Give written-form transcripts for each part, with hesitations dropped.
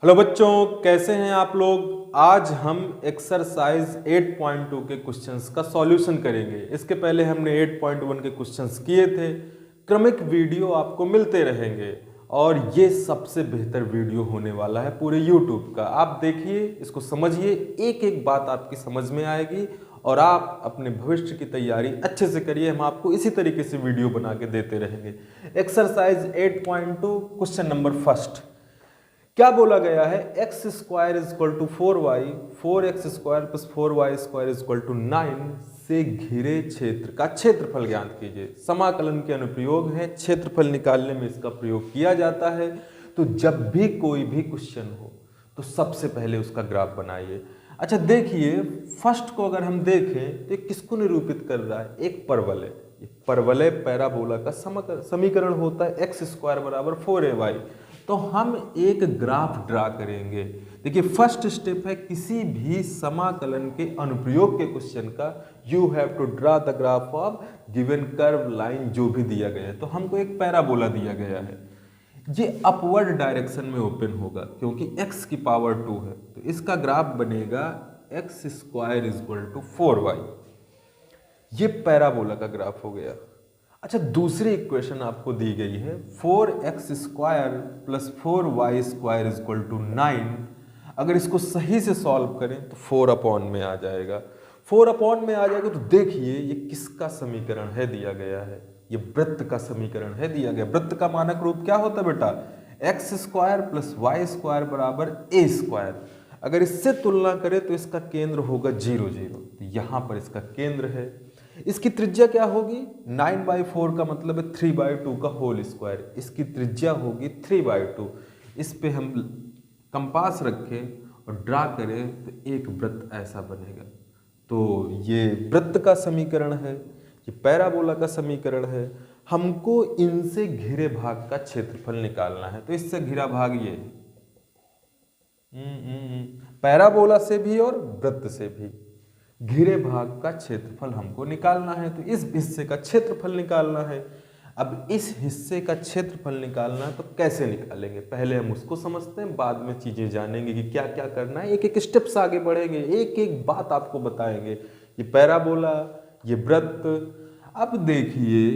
Hello बच्चों, कैसे हैं आप लोग। आज हम एक्सरसाइज 8.2 के क्वेश्चंस का सॉल्यूशन करेंगे। इसके पहले हमने 8.1 के क्वेश्चंस किए थे। क्रमिक वीडियो आपको मिलते रहेंगे और ये सबसे बेहतर वीडियो होने वाला है पूरे यूट्यूब का। आप देखिए, इसको समझिए, एक एक बात आपकी समझ में आएगी और आप अपने भविष्य की तैयारी अच्छे से करिए। हम आपको इसी तरीके से वीडियो बना के देते रहेंगे। एक्सरसाइज 8.2 क्वेश्चन नंबर फर्स्ट क्या बोला गया है। X square is equal to 4y, 4x square plus 4y square is equal to 9 से घिरे क्षेत्र का क्षेत्रफल ज्ञात कीजिए। समाकलन के अनुप्रयोग है, क्षेत्रफल निकालने में इसका प्रयोग किया जाता है। तो जब भी कोई भी क्वेश्चन हो तो सबसे पहले उसका ग्राफ बनाइए। अच्छा देखिए, फर्स्ट को अगर हम देखें तो ये किसको निरूपित कर रहा है, एक परवलय। ये परवलय पैराबोला का समीकरण होता है एक्स स्क्वायर बराबर 4ay। तो हम एक ग्राफ ड्रा करेंगे। देखिए फर्स्ट स्टेप है किसी भी समाकलन के अनुप्रयोग के क्वेश्चन का, you have to draw the graph of given curve line जो भी दिया गया है। तो हमको एक पैराबोला दिया गया है, ये अपवर्ड डायरेक्शन में ओपन होगा क्योंकि x की पावर 2 है। तो इसका ग्राफ बनेगा x square is equal to 4y। ये पैराबोला का ग्राफ हो गया। अच्छा दूसरी इक्वेशन आपको दी गई है 4x square plus 4y square is equal to 9। अगर इसको सही से सॉल्व करें तो 4 अपॉन में आ जाएगा। 4 अपॉन में आ जाएगा तो देखिए ये किसका समीकरण है दिया गया है, ये वृत्त का समीकरण है दिया गया। वृत्त का मानक रूप क्या होता है बेटा, x square plus y square बराबर ए स्क्वायर। अगर इससे तुलना करें तो इसका केंद्र होगा 0 0। तो यहाँ पर इसका केंद्र है। इसकी त्रिज्या क्या होगी, 9/4 का मतलब है 3/2 का होल स्क्वायर। इसकी त्रिज्या होगी 3/2। इस पे हम कंपास रखें और ड्रा करें तो एक वृत्त ऐसा बनेगा। तो ये वृत्त का समीकरण है, ये पैराबोला का समीकरण है। हमको इनसे घिरे भाग का क्षेत्रफल निकालना है। तो इससे घिरा भाग ये पैराबोला से भी और वृत्त से भी घिरे भाग का क्षेत्रफल हमको निकालना है। तो इस हिस्से का क्षेत्रफल निकालना है। अब इस हिस्से का क्षेत्रफल निकालना है तो कैसे निकालेंगे, पहले हम उसको समझते हैं, बाद में चीजें जानेंगे कि क्या क्या करना है। एक एक स्टेप्स आगे बढ़ेंगे, एक एक बात आपको बताएंगे। ये पैराबोला, ये वृत्त। अब देखिए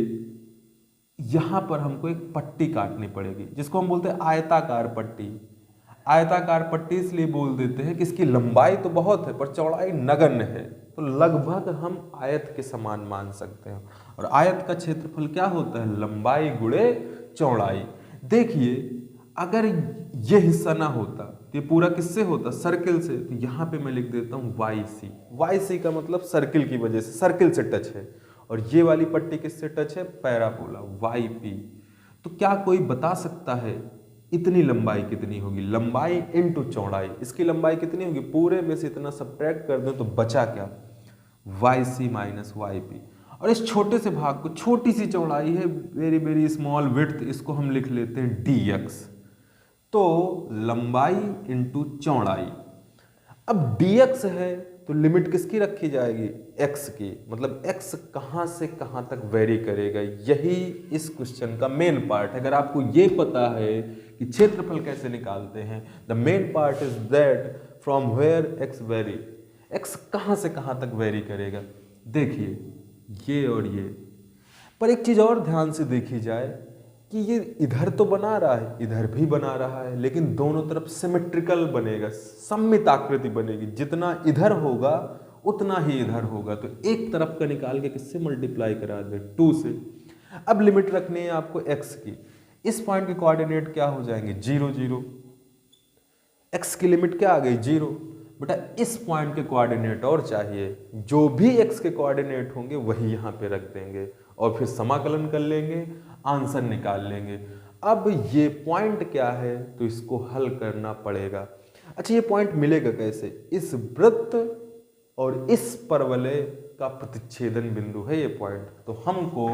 यहां पर हमको एक पट्टी काटनी पड़ेगी जिसको हम बोलते हैं आयताकार पट्टी। आयताकार पट्टी इसलिए बोल देते हैं कि इसकी लंबाई तो बहुत है पर चौड़ाई नगण्य है। तो लगभग हम आयत के समान मान सकते हैं। और आयत का क्षेत्रफल क्या होता है, लंबाई गुणे चौड़ाई। देखिए अगर ये हिस्सा ना होता तो ये पूरा किससे होता, सर्किल से। तो यहाँ पे मैं लिख देता हूँ वाई सी। वाई सी का मतलब सर्किल की वजह से, सर्किल से टच है। और ये वाली पट्टी किससे टच है, पैराबोला, वाई पी। तो क्या कोई बता सकता है इतनी लंबाई कितनी होगी, लंबाई इनटू चौड़ाई। इसकी लंबाई कितनी होगी, पूरे में से इतना सब्ट्रैक्ट कर दें तो बचा क्या, y c minus y p. और इस छोटे से भाग को, छोटी सी चौड़ाई है, वेरी वेरी स्मॉल विड्थ, इसको हम लिख लेते हैं डी एक्स। तो लंबाई इनटू चौड़ाई। अब डी एक्स है तो लिमिट किसकी रखी जाएगी, x की। मतलब x कहां से कहां तक वेरी करेगा, यही इस क्वेश्चन का मेन पार्ट है। अगर आपको ये पता है कि क्षेत्रफल कैसे निकालते हैं, the main part is that from where x vary, x कहां से कहां तक वेरी करेगा। देखिए ये और ये, पर एक चीज और ध्यान से देखी जाए कि ये इधर तो बना रहा है, इधर भी बना रहा है, लेकिन दोनों तरफ सिमेट्रिकल बनेगा, सममित आकृति बनेगी। जितना इधर होगा उतना ही इधर होगा। तो एक तरफ का निकाल के किससे मल्टीप्लाई करा दे, 2 से। अब लिमिट रखनी है आपको x की। इस पॉइंट के कोऑर्डिनेट क्या हो जाएंगे, 0 0। x की लिमिट क्या आ गई, 0। बेटा इस पॉइंट के कोऑर्डिनेट और चाहिए, जो भी x के कोऑर्डिनेट होंगे वही यहाँ पे रख देंगे और फिर समाकलन कर लेंगे, आंसर निकाल लेंगे। अब ये पॉइंट क्या है तो इसको हल करना पड़ेगा। अच्छा ये पॉइंट मिलेगा कैसे, इस वृत्त और इस परवलय का प्रतिच्छेदन बिंदु है ये पॉइंट। तो हमको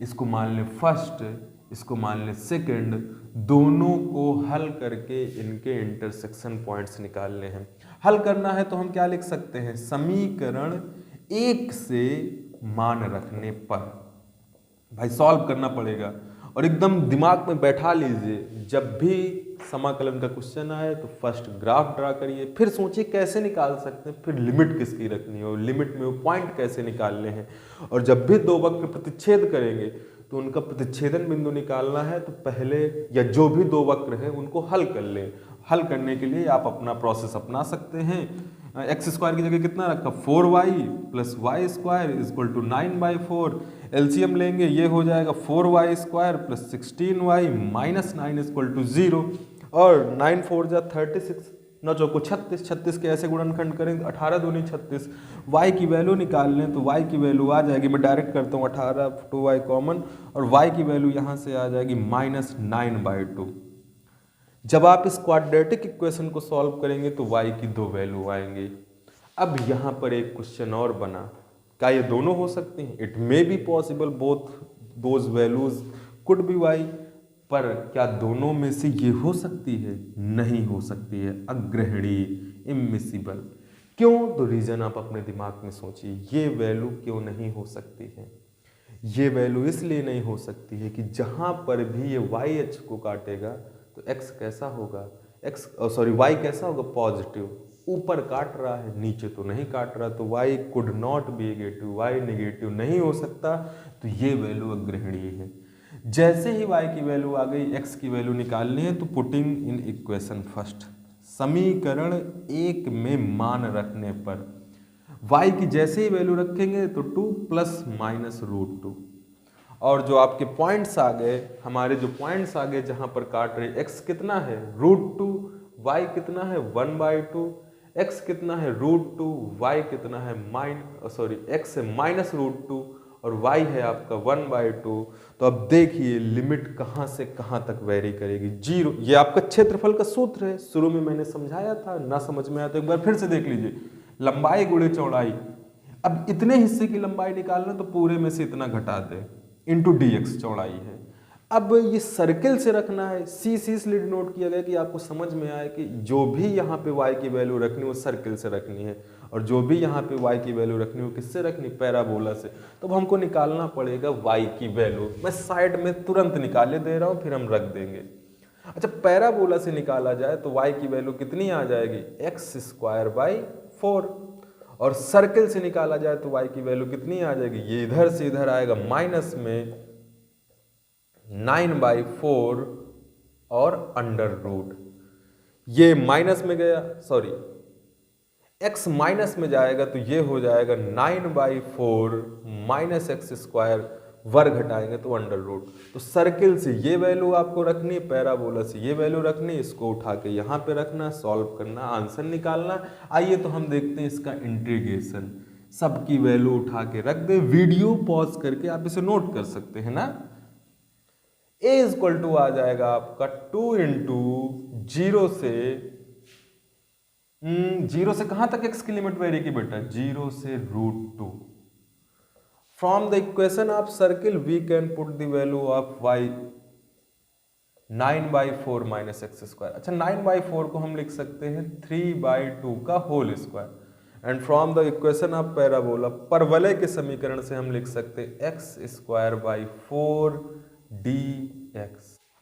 इसको मान लें फर्स्ट, इसको मान लें सेकंड, दोनों को हल करके इनके इंटरसेक्शन पॉइंट्स निकालने हैं। हल करना है तो हम क्या लिख सकते हैं, समीकरण 1 से मान रखने पर भाई सॉल्व करना पड़ेगा। और एकदम दिमाग में बैठा लीजिए, जब भी समाकलन का क्वेश्चन आए तो फर्स्ट ग्राफ ड्रा करिए, फिर सोचिए कैसे निकाल सकते हैं, फिर लिमिट किसकी रखनी है और लिमिट में वो पॉइंट कैसे निकालने हैं। और जब भी दो वक्र प्रतिच्छेद करेंगे तो उनका प्रतिच्छेदन बिंदु निकालना है, तो पहले या जो भी दो वक्र हैं उनको हल कर लें। हल करने के लिए आप अपना प्रोसेस अपना सकते हैं। एक्स स्क्वायर की जगह कितना रखा, 4y plus y square is equal to 9/4। LCM लेंगे, ये हो जाएगा 4y square plus 16y minus 9 is equal to 0। और 9 4 जा 36, 9 चौको 36, 36 के ऐसे गुणनखंड करें 18 दूनी 36। y की वैल्यू निकाल लें तो y की वैल्यू आ जाएगी, मैं डायरेक्ट करता हूँ 18 2y कॉमन, और y की वैल्यू यहाँ से आ जाएगी -9/2। जब आप इस क्वाड्रेटिक इक्वेशन को सॉल्व करेंगे तो y की दो वैल्यू आएंगी। अब यहाँ पर एक क्वेश्चन और बना, क्या ये दोनों हो सकती हैं? It may be possible both those values could be y, पर क्या दोनों में से ये हो सकती है? नहीं हो सकती है, अग्रहणीय, इम्मिसिबल। क्यों? तो रीजन आप अपने दिमाग में सोचिए, ये वैल्यू क्यों नहीं हो सकती है? ये वैल्यू इसलिए नहीं हो सकती है कि जहाँ पर भी ये y अक्ष को काटेगा तो x कैसा होगा, y कैसा होगा, पॉजिटिव। ऊपर काट रहा है, नीचे तो नहीं काट रहा, तो y could not be negative, y negative नहीं हो सकता, तो ये वैल्यू अग्रहणीय है। जैसे ही y की वैल्यू आ गई, x की वैल्यू निकालनी है, तो पुटिंग इन इक्वेशन फर्स्ट, समीकरण 1 में मान रखने पर y की जैसे ही वैल्यू रखेंगे तो 2 ± √2, और जो आपके पॉइंट्स आ गए, हमारे जो पॉइंट्स आ गए जहां पर काट रहे, x कितना है √2, y कितना है 1/2, x कितना है √2, y कितना है x है -√2 और y है आपका 1/2। तो अब देखिए लिमिट कहां से कहां तक वेरी करेगी, 0। ये आपका क्षेत्रफल का सूत्र है, शुरू में मैंने समझाया था, ना समझ में आया तो एक बार फिर से देख लीजिए। लंबाई गुणे चौड़ाई, अब इतने हिस्से की लंबाई निकालना तो पूरे में से इतना घटा दे, इंटू dx चौड़ाई है। अब ये सर्किल से रखना है, सी इसलिए डिनोट किया गया कि आपको समझ में आए कि जो भी यहाँ पे y की वैल्यू रखनी है वो सर्किल से रखनी है, और जो भी यहाँ पे y की वैल्यू रखनी है वो किससे रखनी, पैराबोला से। तो अब हमको निकालना पड़ेगा y की वैल्यू, मैं साइड में तुरंत निकाले दे रहा हूँ, फिर हम रख देंगे। अच्छा, पैराबोला से निकाला जाए तो y की वैल्यू कितनी आ जाएगी, x²/4, और सर्किल से निकाला जाए तो y की वैल्यू कितनी आ जाएगी, ये इधर से इधर आएगा, माइनस में 9/4 और √, ये माइनस में गया, x माइनस में जाएगा तो ये हो जाएगा 9/4 माइनस x², वर्ग घटाएंगे तो √। तो सर्किल से ये वैल्यू आपको रखनी, पैराबोला से ये वैल्यू रखनी, इसको उठा के यहाँ पे रखना, सॉल्व करना, आंसर निकालना। आइए तो हम देखते हैं इसका इंटीग्रेशन, सबकी वैल्यू उठा के रख दे, वीडियो पॉज करके आप इसे नोट कर सकते हैं ना। a = आ जाएगा आपका 2 × 0 से कहां तक x की लिमिट वेरी की बेटा, 0 से √2। From the equation of circle we can put the value of y 9/4 minus x²। अच्छा, 9/4 को हम लिख सकते हैं 3/2 का whole square, and from the equation of parabola, परवलय के समीकरण से हम लिख सकते हैं x²/4 dx।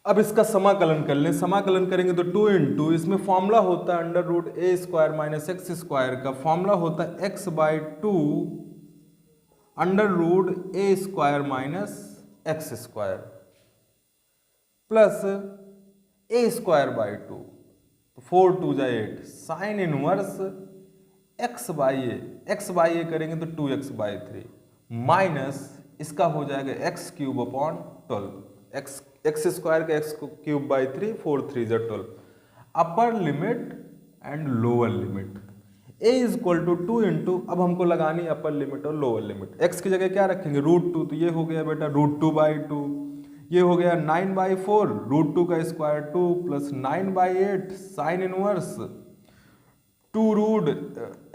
अब इसका समाकलन कर लें, समाकलन करेंगे तो 2 × इसमें फॉर्मूला होता है √a² - x² का, फॉर्मूला होता है x/2 √a² - x² plus a²/2, तो 4 2 जा 8, साइन इनवर्स x/a करेंगे तो 2x/3 माइनस इसका हो जाएगा x³/12, x² का x³/3, 4 3 जा 12। Upper limit and lower limit, a = 2 × अब हमको लगानी अपर लिमिट और लोअर लिमिट। x की जगह क्या रखेंगे, √2, तो ये हो गया बेटा √2/2, ये हो गया 9/4, √2 का square 2 plus 9/8 sine inverse 2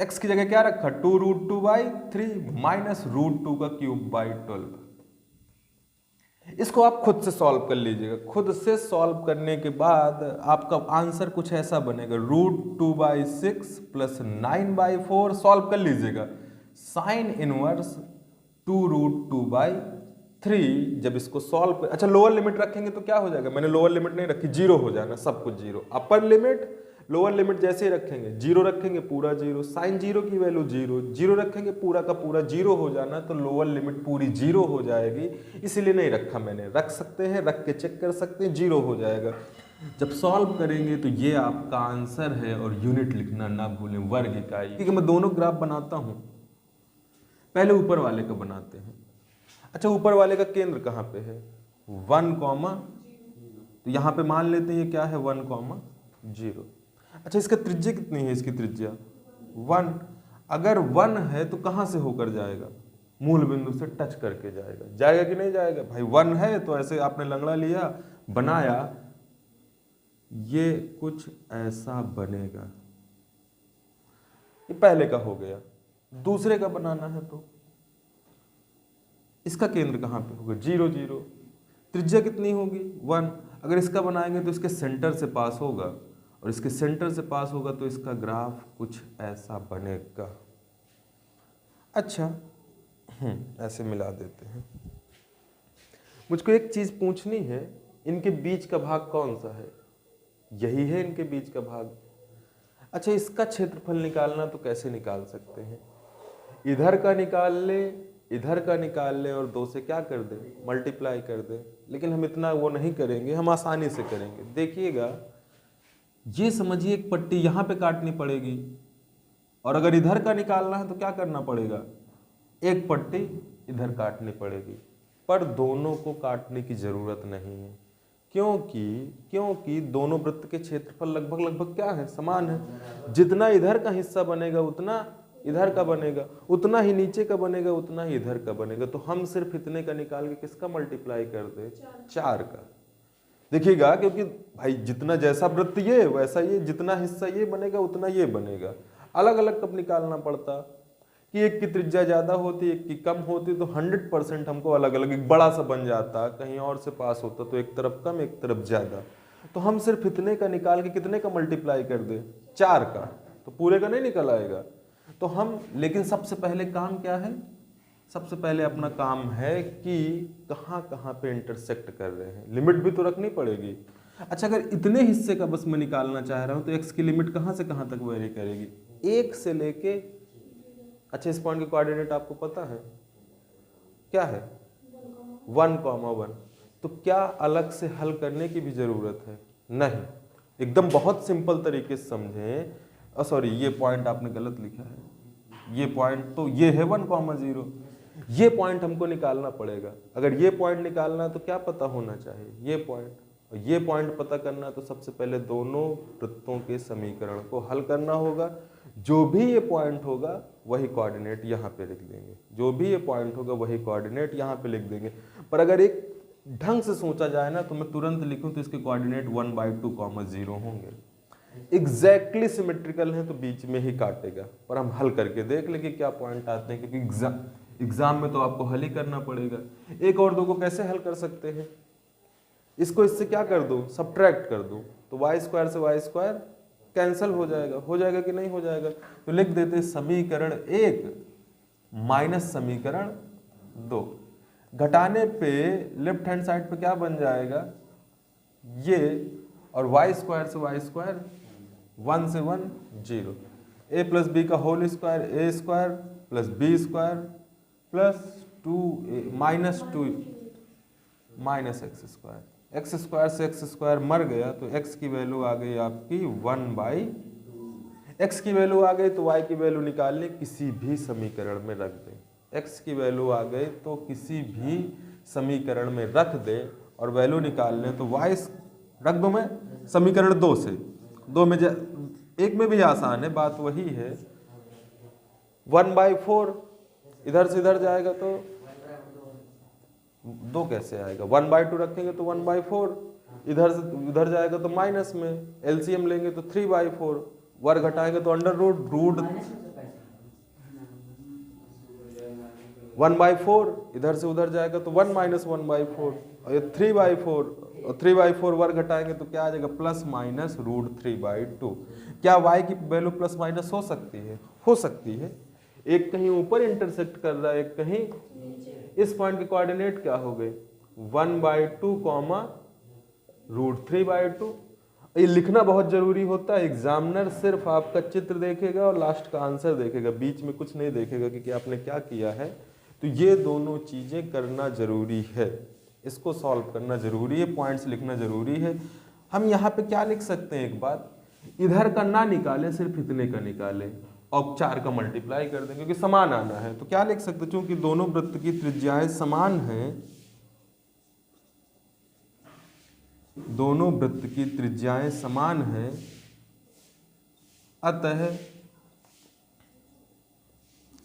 x की जगह क्या रखा, 2 √2/3 माइनस √2 का क्यूब/12। इसको आप खुद से सॉल्व कर लीजिएगा। खुद से सॉल्व करने के बाद आपका आंसर कुछ ऐसा बनेगा, √2/6 प्लस 9/4 सॉल्व कर लीजिएगा, साइन इनवर्स 2 √2/3 3 जब इसको सॉल्व अच्छा लोअर लिमिट रखेंगे तो क्या हो जाएगा, मैंने लोअर लिमिट नहीं रखी, 0 हो जाना, सब कुछ 0। अपर लिमिट लोअर लिमिट जैसे ही रखेंगे 0 रखेंगे पूरा 0, साइन 0 की वैल्यू 0, 0 रखेंगे पूरा का पूरा 0 हो जाना, तो लोअर लिमिट पूरी 0 हो जाएगी, इसलिए नहीं रखा मैंने। रख सकते हैं, रख के चेक कर सकते हैं, 0 हो जाएगा। जब सॉल्व करेंगे तो ये आपका आंसर है, और यूनिट लिखना ना भूलें, वर्ग इकाई। ठीक है, मैं दोनों ग्राफ बनाता हूं, पहले ऊपर वाले का बनाते हैं। अच्छा, ऊपर वाले का केंद्र कहाँ पे है, 1, तो यहाँ पे मान लेते हैं ये क्या है 1, 0। अच्छा, इसका त्रिज्या कितनी है, इसकी त्रिज्या 1। अगर 1 है तो कहाँ से होकर जाएगा, मूल बिंदु से टच करके जाएगा, जाएगा कि नहीं जाएगा भाई। 1 है तो ऐसे आपने लंगड़ा लिया, बनाया, ये कुछ ऐसा बनेगा, ये पहले का हो गया। दूसरे का बनाना है तो इसका केंद्र कहाँ पे होगा, 0, 0। त्रिज्या कितनी होगी 1। अगर इसका बनाएंगे तो इसके सेंटर से पास होगा, और इसके सेंटर से पास होगा तो इसका ग्राफ कुछ ऐसा बनेगा। अच्छा, ऐसे मिला देते हैं। मुझको एक चीज पूछनी है, इनके बीच का भाग कौन सा है, यही है इनके बीच का भाग। अच्छा, इसका क्षेत्रफल निकालना तो कैसे निकाल सकते हैं, इधर का निकाल ले, इधर का निकाल ले, और 2 से क्या कर दे, मल्टीप्लाई कर दे। लेकिन हम इतना वो नहीं करेंगे, हम आसानी से करेंगे। देखिएगा, ये समझिए एक पट्टी यहाँ पे काटनी पड़ेगी, और अगर इधर का निकालना है तो क्या करना पड़ेगा, एक पट्टी इधर काटनी पड़ेगी। पर दोनों को काटने की जरूरत नहीं है, क्योंकि दोनों वृत्त के क्षेत्रफल लगभग क्या है, समान है। जितना इधर का हिस्सा बनेगा उतना इधर का बनेगा, उतना ही नीचे का बनेगा, उतना ही इधर का बनेगा। तो हम सिर्फ इतने का निकाल के किसका मल्टीप्लाई कर दे, 4 का। देखिएगा, क्योंकि भाई जितना जैसा वृत्त ये वैसा ये, जितना हिस्सा ये बनेगा उतना ये बनेगा। अलग अलग कब निकालना पड़ता कि एक की त्रिज्या ज्यादा होती, एक की कम होती, तो 100% हमको अलग अलग एक बड़ा सा बन जाता, कहीं और से पास होता तो एक तरफ कम एक तरफ ज्यादा। तो हम सिर्फ इतने का निकाल के कितने का मल्टीप्लाई कर दे, 4 का, तो पूरे का नहीं निकल आएगा। तो हम, लेकिन सबसे पहले काम क्या है, सबसे पहले अपना काम है कि कहाँ कहाँ पे इंटरसेक्ट कर रहे हैं, लिमिट भी तो रखनी पड़ेगी। अच्छा, अगर इतने हिस्से का बस मैं निकालना चाह रहा हूँ तो x की लिमिट कहाँ से कहाँ तक वेरी करेगी, 1 से लेके, अच्छा इस पॉइंट के कोऑर्डिनेट आपको पता है क्या है, 1, 1। तो क्या अलग से हल करने की भी जरूरत है, नहीं, एकदम बहुत सिंपल तरीके से समझें। सॉरी, ये पॉइंट आपने गलत लिखा है, ये पॉइंट तो ये है 1, 0। ये पॉइंट हमको निकालना पड़ेगा। अगर ये पॉइंट निकालना है तो क्या पता होना चाहिए, ये पॉइंट, और ये पॉइंट पता करना तो सबसे पहले दोनों वृत्तों के समीकरण को हल करना होगा। जो भी ये पॉइंट होगा वही कोऑर्डिनेट यहाँ पे लिख देंगे, जो भी ये पॉइंट होगा वही कोऑर्डिनेट यहाँ पे लिख देंगे। पर अगर एक ढंग से सोचा जाए ना, तो मैं तुरंत लिखूं तो इसके कोऑर्डिनेट 1/2, 0 होंगे। एग्जैक्टली सिमेट्रिकल है तो बीच में ही काटेगा, पर हम हल करके देख लेंगे क्या पॉइंट आते हैं, क्योंकि एग्जाम में तो आपको हल ही करना पड़ेगा। 1 और 2 को कैसे हल कर सकते हैं, इसको इससे क्या कर दो, सब्ट्रैक्ट कर दो, तो y² से y² कैंसल हो जाएगा कि नहीं हो जाएगा। तो लिख देते समीकरण 1 माइनस समीकरण 2। घटाने पे लेफ्ट हैंड साइड पे क्या बन जाएगा, ये, और y² से y², 1 से 1, 0। a + b का whole square, a² + b² + 2a minus 2 minus x²। x² से x² मर गया तो x की वैल्यू आ गई आपकी 1/, x की वैल्यू आ गई तो y की वैल्यू निकाल लें, किसी भी समीकरण में रख दें। x की वैल्यू आ गई तो किसी भी समीकरण में रख दे और वैल्यू निकाल लें, तो y रख दो मैं समीकरण 2 से, 2 में एक में भी आसान है, बात वही है। 1/4 इधर से इधर जाएगा तो 2 कैसे आएगा, 1/2 रखेंगे तो 1/4, इधर से उधर जाएगा तो माइनस में, एलसीएम लेंगे तो 3/4, वर्ग घटाएंगे तो अंडर रूट 1/4, इधर से उधर जाएगा तो 1 - 1/4, और ये 3/4, और 3/4 वर्ग घटाएंगे तो क्या आ जाएगा, ±√3/2। क्या y की वैल्यू ± हो सकती है? हो सकती है। एक कहीं ऊपर इंटरसेक्ट कर रहा है, एक कहीं। इस पॉइंट के कोऑर्डिनेट क्या हो गए, 1/2 कॉमा √3/2। ये लिखना बहुत जरूरी होता है। एग्जामिनर सिर्फ आपका चित्र देखेगा और लास्ट का आंसर देखेगा, बीच में कुछ नहीं देखेगा कि आपने क्या किया है। तो ये दोनों चीजें करना जरूरी है, इसको सॉल्व करना जरूरी है, पॉइंट्स लिखना जरूरी है। हम यहाँ पे क्या लिख सकते हैं, एक बात, इधर का ना निकालें, सिर्फ इतने का निकालें और 4 का मल्टीप्लाई कर दें, क्योंकि समान आना है। तो क्या लिख सकते हैं, चूंकि दोनों वृत्त की त्रिज्याएं समान हैं, दोनों वृत्त की त्रिज्याएं समान हैं, अतः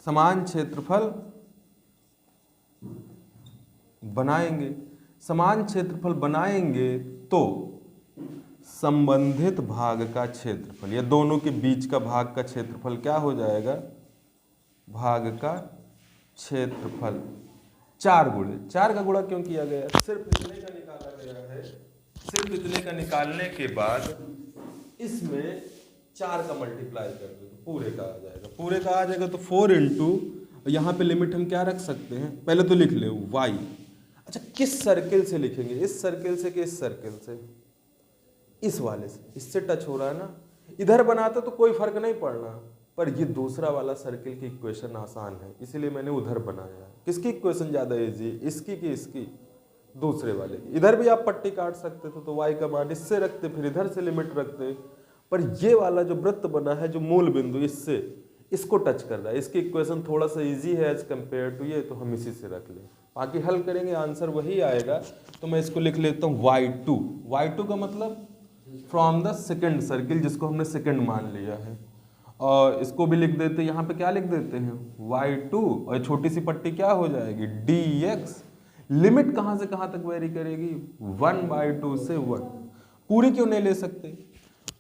समान क्षेत्रफल बनाएंगे। समान क्षेत्रफल बनाएंगे तो संबंधित भाग का क्षेत्रफल या दोनों के बीच का भाग का क्षेत्रफल क्या हो जाएगा, भाग का क्षेत्रफल 4 गुणे। 4 का गुणा क्यों किया गया, सिर्फ इतने का निकाला गया है। सिर्फ इतने का निकालने के बाद इसमें 4 का मल्टीप्लाई कर दो तो पूरे का आ जाएगा। पूरे का आ जाएगा तो 4 इंटू, यहाँ पे लिमिट हम क्या रख सकते हैं, पहले तो लिख ले y। अच्छा, किस सर्किल से लिखेंगे, इस सर्किल से कि इस सर्किल से, इस वाले से, इससे टच हो रहा है ना। इधर बनाता तो कोई फर्क नहीं पड़ना, पर ये दूसरा वाला सर्किल की इक्वेशन आसान है, इसीलिए मैंने उधर बनाया। किसकी इक्वेशन ज्यादा इजी, इसकी कि इसकी, दूसरे वाले की। इधर भी आप पट्टी काट सकते थे तो y का मान इससे रखते, फिर इधर से लिमिट रखते, पर ये वाला जो वृत्त बना है, जो मूल बिंदु इससे इसको टच कर रहा है, इसकी इक्वेशन थोड़ा सा इजी है एज कंपेयर टू ये, तो हम इसी से रख लें। बाकी हल करेंगे आंसर वही आएगा। तो मैं इसको लिख लेता हूँ y2। y2 का मतलब फ्रॉम द सेकंड सर्किल, जिसको हमने सेकंड मान लिया है। और इसको भी लिख देते हैं, यहाँ पे क्या लिख देते हैं, y2, और छोटी सी पट्टी क्या हो जाएगी, dx। लिमिट कहाँ से कहाँ तक वेरी करेगी, 1/2 से 1। पूरी क्यों नहीं ले सकते,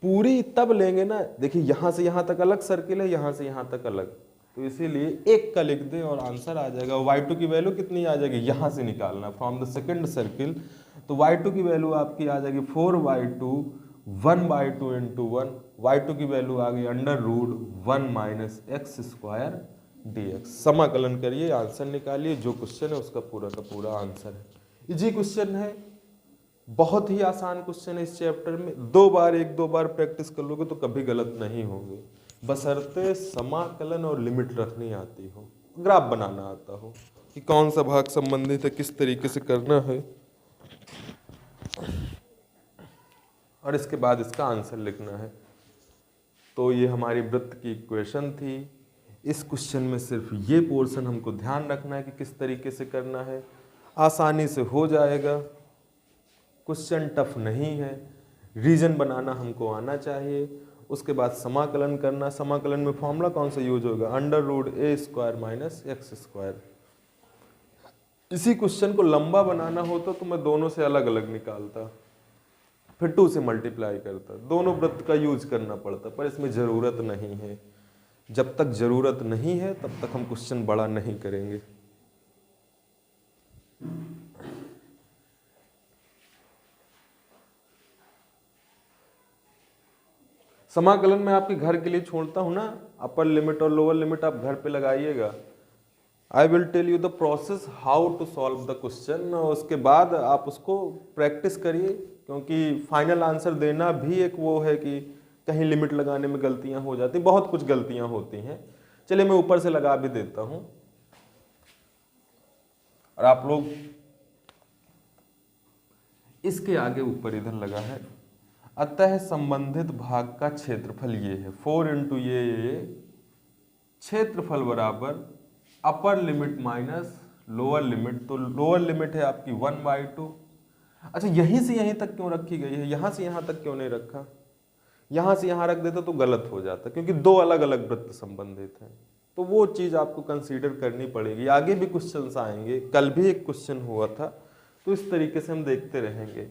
पूरी तब लेंगे ना, देखिए यहाँ से यहाँ तक अलग सर्किल है, यहाँ से यहाँ तक अलग, तो इसीलिए 1 का लिख दें और आंसर आ जाएगा। y2 की वैल्यू कितनी आ जाएगी, यहाँ से निकालना फ्रॉम द सेकंड सर्किल। तो y2 की वैल्यू आपकी आ जाएगी 4/2, 1/2 इंटू 1। y2 की वैल्यू आ गई √1 - x² dx। समाकलन करिए, आंसर निकालिए, जो क्वेश्चन है उसका पूरा का पूरा आंसर है। इजी क्वेश्चन है, बहुत ही आसान क्वेश्चन है। इस चैप्टर में 2 बार 1-2 बार प्रैक्टिस कर लोगे तो कभी गलत नहीं होंगे, बशर्ते समाकलन और लिमिट रखनी आती हो, ग्राफ बनाना आता हो कि कौन सा भाग संबंधित है, किस तरीके से करना है, और इसके बाद इसका आंसर लिखना है। तो ये हमारी वृत्त की इक्वेशन थी। इस क्वेश्चन में सिर्फ ये पोर्शन हमको ध्यान रखना है कि किस तरीके से करना है, आसानी से हो जाएगा। क्वेश्चन टफ नहीं है, रीजन बनाना हमको आना चाहिए। उसके बाद समाकलन करना, समाकलन में फॉर्मूला कौन सा यूज होगा, √a² - x²। इसी क्वेश्चन को लंबा बनाना होता तो मैं दोनों से अलग अलग निकालता, फिर 2 से मल्टीप्लाई करता, दोनों वृत्त का यूज करना पड़ता, पर इसमें ज़रूरत नहीं है। जब तक ज़रूरत नहीं है तब तक हम क्वेश्चन बड़ा नहीं करेंगे। समाकलन में आपके घर के लिए छोड़ता हूं ना, अपर लिमिट और लोअर लिमिट आप घर पे लगाइएगा। I will tell you the process how to solve the question, और उसके बाद आप उसको प्रैक्टिस करिए, क्योंकि फाइनल आंसर देना भी एक वो है कि कहीं लिमिट लगाने में गलतियां हो जाती, बहुत कुछ गलतियां होती हैं। चलिए मैं ऊपर से लगा भी देता हूं और आप लोग इसके आगे ऊपर इधर लगा है। अतः संबंधित भाग का क्षेत्रफल ये है, 4 इंटू ये क्षेत्रफल बराबर अपर लिमिट माइनस लोअर लिमिट। तो लोअर लिमिट है आपकी 1/2। अच्छा, यहीं से यहीं तक क्यों रखी गई है, यहां से यहां तक क्यों नहीं रखा, यहां से यहां रख देता तो गलत हो जाता, क्योंकि 2 अलग अलग वृत्त संबंधित हैं। तो वो चीज आपको कंसीडर करनी पड़ेगी। आगे भी क्वेश्चंस आएंगे, कल भी एक क्वेश्चन हुआ था, तो इस तरीके से हम देखते रहेंगे।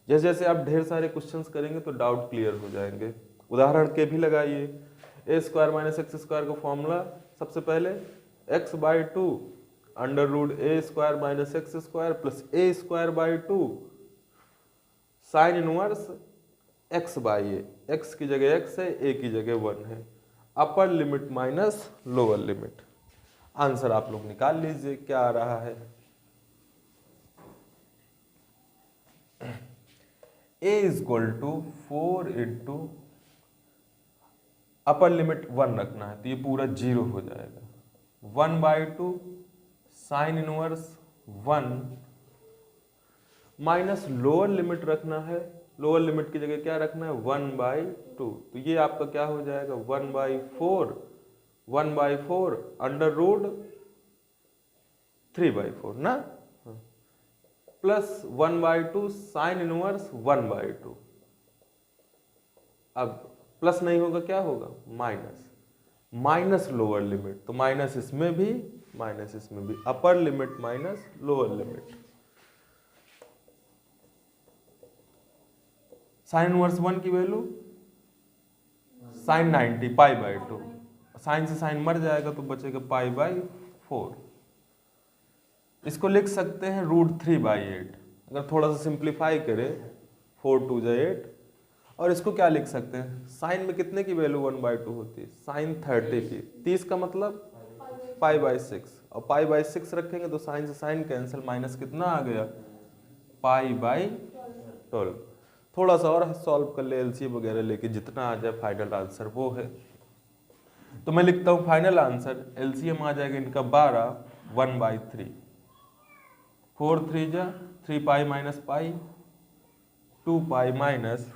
जैसे जैसे आप ढेर सारे क्वेश्चंस करेंगे तो डाउट क्लियर हो जाएंगे। उदाहरण के भी लगाइए, a² - x² का फॉर्मूला सबसे पहले x/2 √a² - x² plus a²/2 sine inverse x/a। x की जगह x है, a की जगह 1 है। Upper limit minus lower limit. Answer आप लोग निकाल लीजिए क्या आ रहा है। a is equal to 4 into upper limit 1 रखना है तो ये पूरा 0 हो जाएगा, 1/2 sine inverse 1 minus lower limit रखना है, लोअर लिमिट की जगह क्या रखना है 1/2, तो ये आपका क्या हो जाएगा 1/4 अंडर रूट 3/4 ना, प्लस 1/2 साइन इनवर्स 1/2। अब प्लस नहीं होगा क्या होगा माइनस लोअर लिमिट, तो माइनस इसमें भी अपर limit minus lower limit. Sine inverse 1 की वैल्यू साइन 90 π/2, साइन से साइन मर जाएगा तो बचेगा π/4। इसको लिख सकते हैं √3/8, अगर थोड़ा सा सिंप्लीफाई करें 4 2 जा 8, और इसको क्या लिख सकते हैं, साइन में कितने की वैल्यू 1/2 होती है, साइन 30 की, 30 का मतलब π/6, और π/6 रखेंगे तो साइन से साइन कैंसिल, माइनस कितना आ गया π/12। थोड़ा सा और सॉल्व कर ले एलसीएम वगैरह लेके, जितना आ जाए फाइनल आंसर वो है। तो मैं लिखता हूँ फाइनल आंसर, एलसीएम आ जाएगा इनका 12, 1/3, 4 3 जा 3π माइनस पाई, 2π माइनस,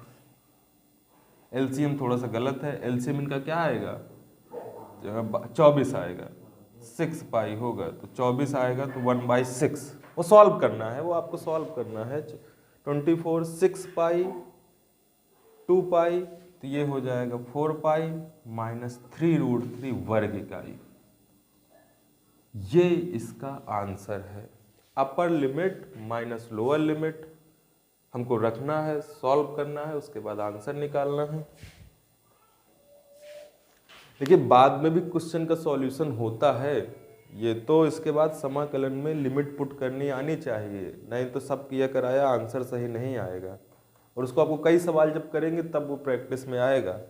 एलसीएम थोड़ा सा गलत है, एलसीएम इनका क्या आएगा 24 आएगा, 6π होगा तो 24 आएगा, तो 1/6 वो सॉल्व करना है, वो आपको सॉल्व करना है। 24 6π 2π, तो ये हो जाएगा 4π माइनस 3√3 वर्ग इकाई। ये इसका आंसर है। Upper limit minus lower limit हमको रखना है, सॉल्व करना है, उसके बाद आंसर निकालना है। देखिए बाद में भी क्वेश्चन का सॉल्यूशन होता है, ये तो इसके बाद समाकलन में लिमिट पुट करनी आनी चाहिए, नहीं तो सब किया कराया आंसर सही नहीं आएगा। और उसको आपको कई सवाल जब करेंगे तब वो प्रैक्टिस में आएगा,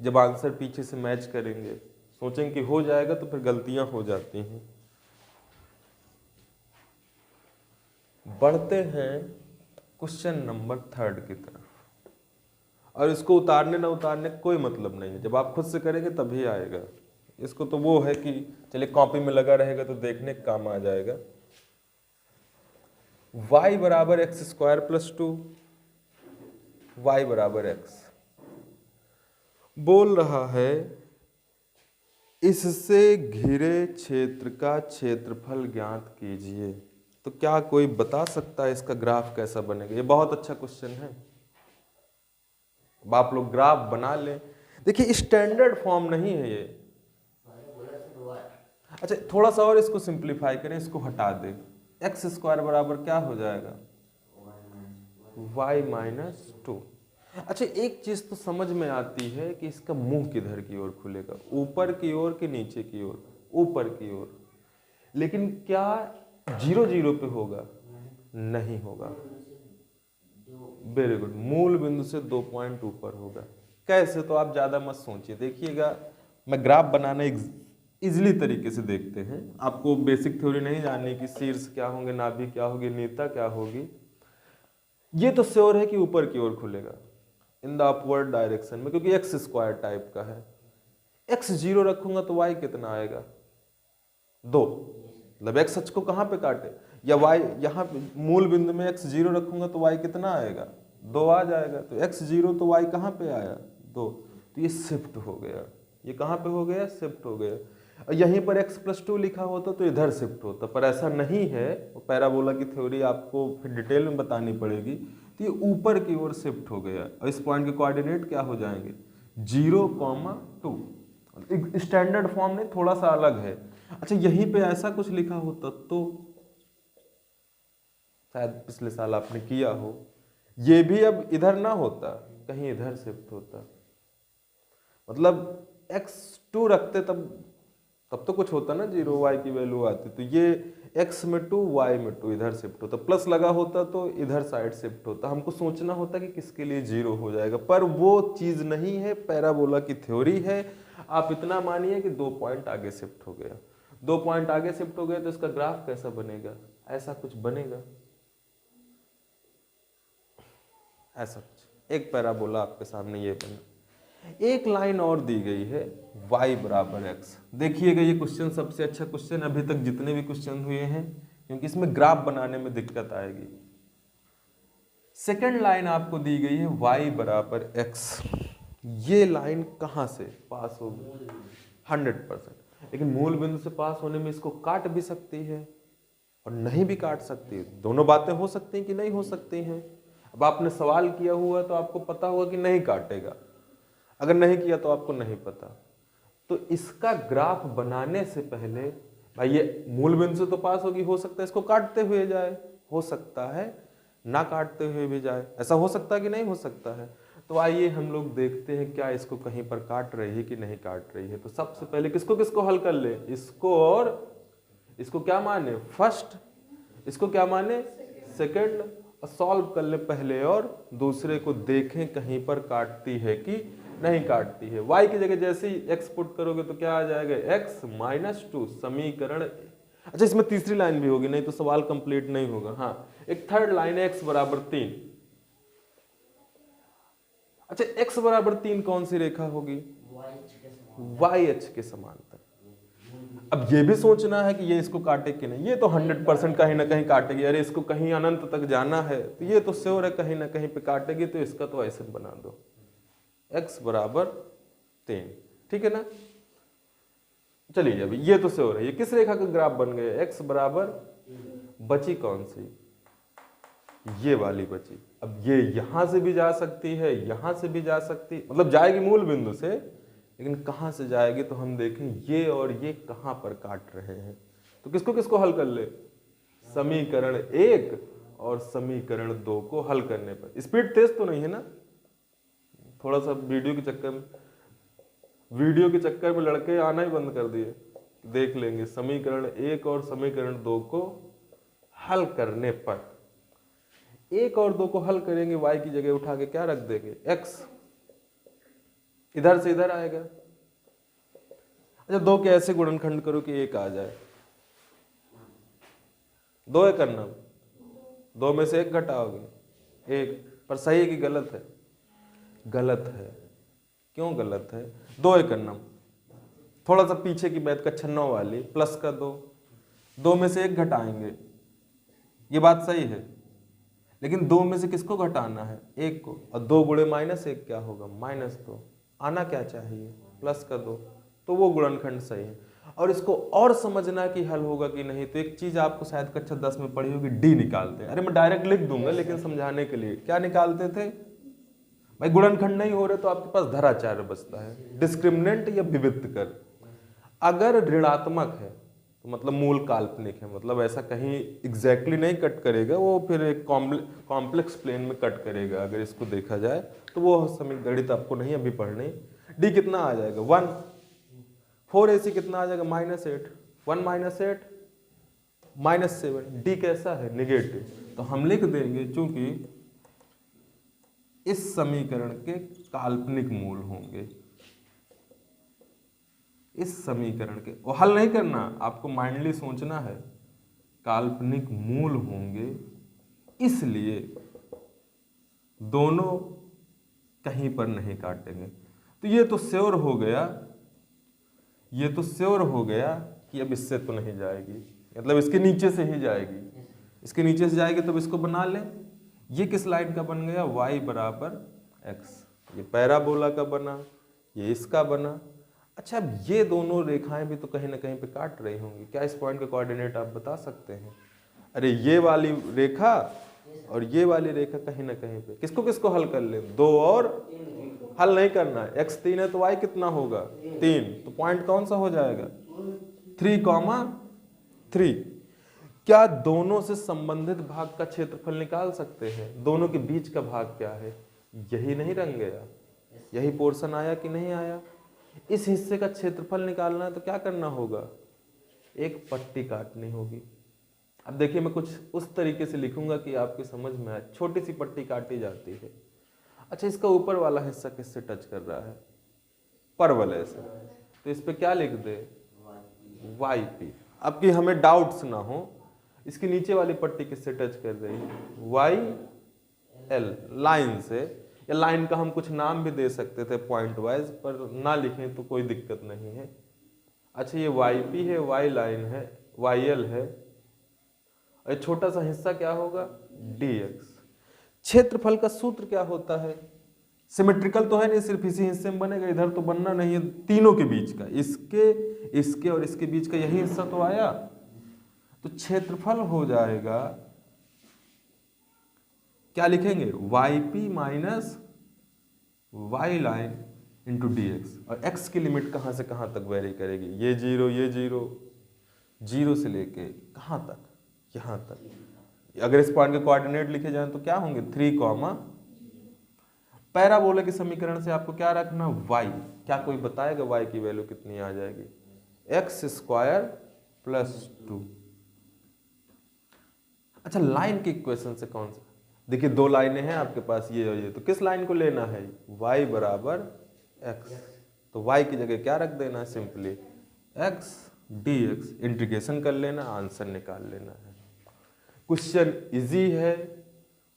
जब आंसर पीछे से मैच करेंगे, सोचेंगे कि हो जाएगा तो फिर गलतियां हो जाती हैं। बढ़ते हैं क्वेश्चन नंबर 3 की तरफ, और इसको उतारने ना उतारने कोई मतलब नहीं है, जब आप खुद से करेंगे तभी आएगा। इसको तो वो है कि चलिए कॉपी में लगा रहेगा तो देखने का काम आ जाएगा। y बराबर x² + 2, y बराबर x बोल रहा है इससे घिरे क्षेत्र का क्षेत्रफल ज्ञात कीजिए। तो क्या कोई बता सकता है इसका ग्राफ कैसा बनेगा? ये बहुत अच्छा क्वेश्चन है, अब आप लोग ग्राफ बना लें। देखिए स्टैंडर्ड फॉर्म नहीं है ये। अच्छा थोड़ा सा और इसको सिंप्लीफाई करें, इसको हटा दें, x² बराबर क्या हो जाएगा y - 2। अच्छा एक चीज तो समझ में आती है कि इसका मुंह किधर की ओर खुलेगा, ऊपर की ओर कि नीचे की ओर? ऊपर की ओर। लेकिन क्या 0 0 पे होगा? नहीं होगा। वेरी गुड, मूल बिंदु से 2 पॉइंट ऊपर होगा। कैसे? तो आप ज्यादा मत सोचिए, देखिएगा मैं ग्राफ बनाना इजली तरीके से देखते हैं। आपको बेसिक थ्योरी नहीं जाननी कि शीर्ष क्या होंगे, नाभि क्या होगी, नेता क्या होगी। ये तो श्योर है कि ऊपर की ओर खुलेगा इन द अपवर्ड डायरेक्शन में, क्योंकि x² टाइप का है। x 0 रखूंगा तो y कितना आएगा 2, मतलब x अक्ष को कहां पे काटे, या y यहाँ मूल बिंदु में x 0 रखूंगा तो y कितना आएगा 2 आ जाएगा। तो x 0 तो y कहाँ पे आया 2, तो ये शिफ्ट हो गया। ये कहाँ पे हो गया? शिफ्ट हो गया। और यहीं पर x + 2 लिखा होता तो इधर शिफ्ट होता, पर ऐसा नहीं है। पैराबोला की थ्योरी आपको फिर डिटेल में बतानी पड़ेगी। तो ये ऊपर की ओर शिफ्ट हो गया, और इस पॉइंट के कोऑर्डिनेट क्या हो जाएंगे 0, 2। स्टैंडर्ड फॉर्म नहीं, थोड़ा सा अलग है। अच्छा यहीं पे ऐसा कुछ लिखा होता तो शायद पिछले साल आपने किया हो, ये भी अब इधर ना होता, कहीं इधर शिफ्ट होता, मतलब x2 रखते तब तो कुछ होता ना 0 y की वैल्यू आती, तो ये x में 2 y में 2 इधर शिफ्ट होता, प्लस लगा होता तो इधर साइड शिफ्ट होता। हमको सोचना होता कि किसके लिए 0 हो जाएगा, पर वो चीज नहीं है, पैराबोला की थ्योरी है। आप इतना मानिए कि 2 पॉइंट आगे शिफ्ट हो गया। 2 पॉइंट आगे शिफ्ट हो गए तो इसका ग्राफ कैसा बनेगा, ऐसा कुछ बनेगा, ऐसा कुछ एक पैराबोला आपके सामने ये बना। एक लाइन और दी गई है y बराबर x। देखिएगा ये क्वेश्चन सबसे अच्छा क्वेश्चन अभी तक जितने भी क्वेश्चन हुए हैं, क्योंकि इसमें ग्राफ बनाने में दिक्कत आएगी। सेकंड लाइन आपको दी गई है y बराबर x। ये लाइन कहाँ से पास होगी, 100%। लेकिन मूल बिंदु से पास होने में इसको काट भी सकती है और नहीं भी काट सकती है। दोनों बातें हो सकती हैं कि नहीं हो सकती हैं। अब आपने सवाल किया हुआ तो आपको पता होगा कि नहीं काटेगा, अगर नहीं किया तो आपको नहीं पता। तो इसका ग्राफ बनाने से पहले भाई ये मूल बिंदु से तो पास होगी, हो सकता है इसको काटते हुए जाए, हो सकता है ना काटते हुए भी जाए, ऐसा हो सकता है कि नहीं हो सकता है। तो आइए हम लोग देखते हैं क्या इसको कहीं पर काट रही है कि नहीं काट रही है। तो सबसे पहले किसको किसको हल कर ले, इसको और इसको क्या माने फर्स्ट, इसको क्या माने सेकंड, सॉल्व कर ले पहले और दूसरे को देखें कहीं पर काटती है कि नहीं काटती है। y की जगह जैसे ही x पुट करोगे तो क्या आ जाएगा x - 2 समीकरण। अच्छा इसमें तीसरी लाइन भी होगी, नहीं तो सवाल कंप्लीट नहीं होगा। हाँ एक थर्ड लाइन है x बराबर 3। अच्छा x बराबर 3 कौन सी रेखा होगी, y अक्ष के समांतर। अब ये भी सोचना है कि ये इसको काटे कि नहीं, ये तो 100% कहीं ना कहीं काटेगी। अरे इसको कहीं अनंत तक जाना है तो ये तो श्योर है कहीं ना कहीं पे काटेगी, तो इसका तो ऐसे बना दो x बराबर 3, ठीक है ना। चलिए अभी ये तो श्योर है, ये किस रेखा का ग्राफ बन गया, x बराबर बची कौन सी, ये वाली बची। अब ये यहां से भी जा सकती है, यहां से भी जा सकती, मतलब जाएगी मूल बिंदु से, लेकिन कहां से जाएगी तो हम देखें ये और ये कहां पर काट रहे हैं। तो किसको किसको हल कर ले, समीकरण 1 और समीकरण 2 को हल करने पर। स्पीड तेज तो नहीं है ना, थोड़ा सा वीडियो के चक्कर में लड़के आना ही बंद कर दिए। देख लेंगे समीकरण 1 और समीकरण 2 को हल करने पर, 1 और 2 को हल करेंगे, y की जगह उठा के क्या रख देंगे x, इधर से इधर आएगा। अच्छा 2 के ऐसे गुणनखंड करो कि 1 आ जाए, 2 है करना, 2 में से 1 घटाओगे 1, पर सही है कि गलत है, गलत है। क्यों गलत है, 2 है करना, थोड़ा सा पीछे की बात कक्षा 9 वाली, प्लस का 2 में से 1 घटाएंगे, ये बात सही है। लेकिन 2 में से किसको घटाना है, 1 को, और 2 गुणे -1 क्या होगा -2, आना क्या चाहिए प्लस का 2, तो वो गुणनखंड सही है। और इसको और समझना कि हल होगा कि नहीं, तो एक चीज आपको शायद कक्षा 10 में पढ़ी होगी, डी निकालते हैं। अरे मैं डायरेक्ट लिख दूंगा लेकिन समझाने के लिए, क्या निकालते थे भाई, गुणनखंड नहीं हो रहे तो आपके पास धराचार्य बचता है, डिस्क्रिमिनेंट या विविक्त कर। अगर ऋणात्मक है तो मतलब मूल काल्पनिक है, मतलब ऐसा कहीं एग्जैक्टली नहीं कट करेगा, वो फिर एक कॉम्प्लेक्स प्लेन में कट करेगा। अगर इसको देखा जाए तो वो समीकरण गणित आपको नहीं अभी पढ़नी। डी कितना आ जाएगा 1, 4ac कितना आ जाएगा -8, 1 - 8 -7। डी कैसा है, निगेटिव, तो हम लिख देंगे चूंकि इस समीकरण के काल्पनिक मूल होंगे, इस समीकरण के, वो हल नहीं करना, आपको माइंडली सोचना है, काल्पनिक मूल होंगे, इसलिए दोनों कहीं पर नहीं काटेंगे। तो ये तो श्योर हो गया, ये तो श्योर हो गया कि अब इससे तो नहीं जाएगी, मतलब इसके नीचे से ही जाएगी, इसके नीचे से जाएगी। तब इसको बना लें, ये किस लाइन का बन गया, y बराबर x, ये पैराबोला का बना, ये इसका बना। अच्छा अब ये दोनों रेखाएं भी तो कहीं ना कहीं पे काट रही होंगी, क्या इस पॉइंट का कोऑर्डिनेट आप बता सकते हैं। अरे ये वाली रेखा और ये वाली रेखा कहीं ना कहीं पे, किसको किसको हल कर ले, 2 और हल नहीं करना है, x 3 है तो y कितना होगा 3, तो पॉइंट कौन सा हो जाएगा 3,3। क्या दोनों से संबंधित भाग का क्षेत्रफल निकाल सकते हैं, दोनों के बीच का भाग क्या है, यही नहीं रंग गया, यही पोर्शन आया कि नहीं आया। इस हिस्से का क्षेत्रफल निकालना है तो क्या करना होगा, एक पट्टी काटनी होगी। अब देखिए मैं कुछ उस तरीके से लिखूंगा कि आपकी समझ में आए, छोटी सी पट्टी काटी जाती है। अच्छा इसका ऊपर वाला हिस्सा किससे टच कर रहा है, परवलय से, तो इस पे क्या लिख दे वाई पी। अब कि हमें डाउट्स ना हो, इसकी नीचे वाली पट्टी किससे टच कर रही है, वाई एल, लाइन से, या लाइन का हम कुछ नाम भी दे सकते थे पॉइंट वाइज, पर ना लिखें तो कोई दिक्कत नहीं है। अच्छा ये वाई पी है, वाई लाइन है, वाई एल है, और छोटा सा हिस्सा क्या होगा, डी एक्स। क्षेत्रफल का सूत्र क्या होता है, सिमेट्रिकल तो है नहीं, सिर्फ इसी हिस्से में बनेगा, इधर तो बनना नहीं है, तीनों के बीच का, इसके और इसके बीच का यही हिस्सा तो आया, तो क्षेत्रफल हो जाएगा, क्या लिखेंगे, y p minus y line into d x. और एक्स की लिमिट कहाँ से कहाँ तक वेरी करेगी, ये जीरो, जीरो से लेके कहाँ तक, यहाँ तक। अगर इस पॉइंट के कोऑर्डिनेट लिखे जाएं तो क्या होंगे, 3, पैराबोला के समीकरण से आपको क्या रखना, y। क्या कोई बताएगा y की वैल्यू कितनी आ जाएगी, x² + 2। अच्छा लाइन के इक्वेशन से कौन सा, देखिए दो लाइनें हैं आपके पास, ये और ये, तो किस लाइन को लेना है, y = x, तो y की जगह क्या रख देना है, सिंपली x dx, इंटीग्रेशन कर लेना, आंसर निकाल लेना है। क्वेश्चन इजी है,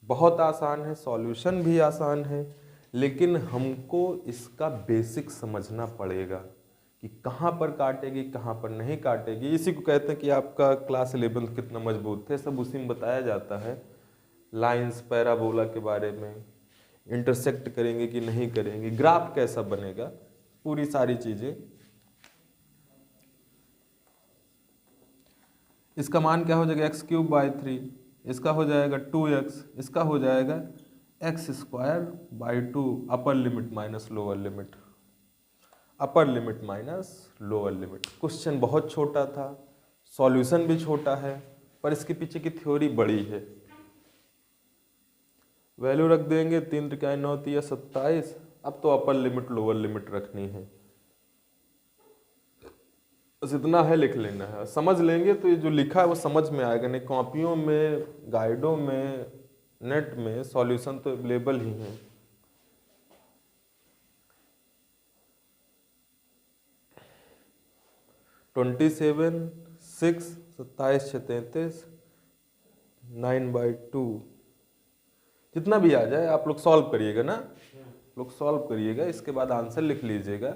बहुत आसान है, सॉल्यूशन भी आसान है, लेकिन हमको इसका बेसिक समझना पड़ेगा कि कहाँ पर काटेगी, कहाँ पर नहीं काटेगी। इसी को कहते हैं कि आपका क्लास 11 कितना मजबूत थे, सब उसी में बताया जाता है। लाइंस पैराबोला के बारे में, इंटरसेक्ट करेंगे कि नहीं करेंगे, ग्राफ कैसा बनेगा, पूरी सारी चीज़ें। इसका मान क्या हो जाएगा, x³ / 3, इसका हो जाएगा 2x, इसका हो जाएगा x² / 2, अपर लिमिट माइनस लोअर लिमिट, अपर limit minus lower limit. Question बहुत छोटा था, सॉल्यूशन भी छोटा है, पर इसके पीछे की थ्योरी बड़ी है। वैल्यू रख देंगे, 3 × 9 = 27। अब तो अपर लिमिट लोअर लिमिट रखनी है, बस इतना है, लिख लेना है, समझ लेंगे तो ये जो लिखा है वो समझ में आएगा, नहीं कॉपियों में, गाइडों में, नेट में सॉल्यूशन तो अवेलेबल ही है। (27, 6, 27, 6, 33, 9/2), जितना भी आ जाए आप लोग सॉल्व करिएगा ना, लोग सॉल्व करिएगा, इसके बाद आंसर लिख लीजिएगा।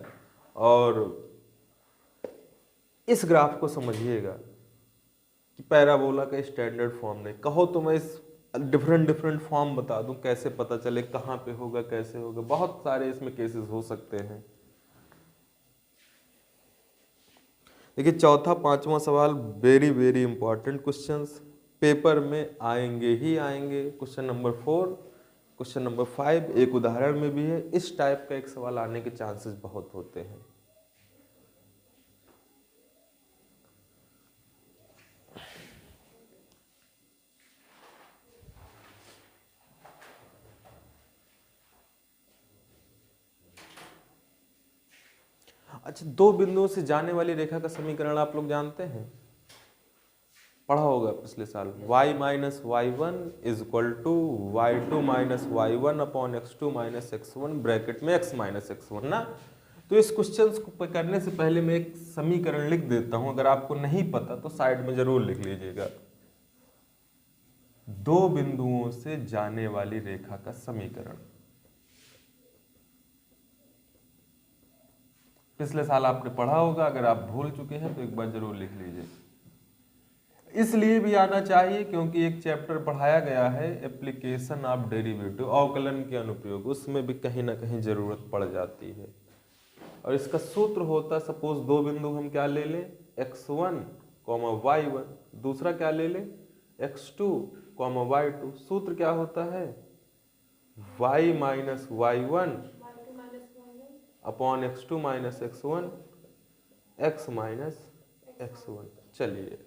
और इस ग्राफ को समझिएगा कि पैराबोला का स्टैंडर्ड फॉर्म नहीं, कहो तो मैं इस डिफरेंट फॉर्म बता दूं, कैसे पता चले कहाँ पे होगा, कैसे होगा, बहुत सारे इसमें केसेस हो सकते हैं। देखिए चौथा 5वां सवाल वेरी इंपॉर्टेंट क्वेश्चंस, पेपर में आएंगे ही आएंगे। क्वेश्चन नंबर 4, क्वेश्चन नंबर 5 एक उदाहरण में भी है, इस टाइप का एक सवाल आने के चांसेस बहुत होते हैं। अच्छा, दो बिंदुओं से जाने वाली रेखा का समीकरण आप लोग जानते हैं, पढ़ा होगा पिछले साल, y - y1 = y2 - y1 / x2 - x1 bracket में x - x1 ना। तो इस क्वेश्चन को करने से पहले मैं एक समीकरण लिख देता हूं, अगर आपको नहीं पता तो साइड में जरूर लिख लीजिएगा। दो बिंदुओं से जाने वाली रेखा का समीकरण, पिछले साल आपने पढ़ा होगा, अगर आप भूल चुके हैं तो एक बार जरूर लिख लीजिए। इसलिए भी आना चाहिए क्योंकि एक चैप्टर पढ़ाया गया है एप्लीकेशन ऑफ डेरिवेटिव, अवकलन के अनुप्रयोग, उसमें भी कहीं ना कहीं जरूरत पड़ जाती है। और इसका सूत्र होता है, सपोज दो बिंदु हम क्या ले लें, x1, y1, दूसरा क्या ले लें, x2, y2। सूत्र क्या होता है, y - y1 / x2 - x1, x - x1। चलिए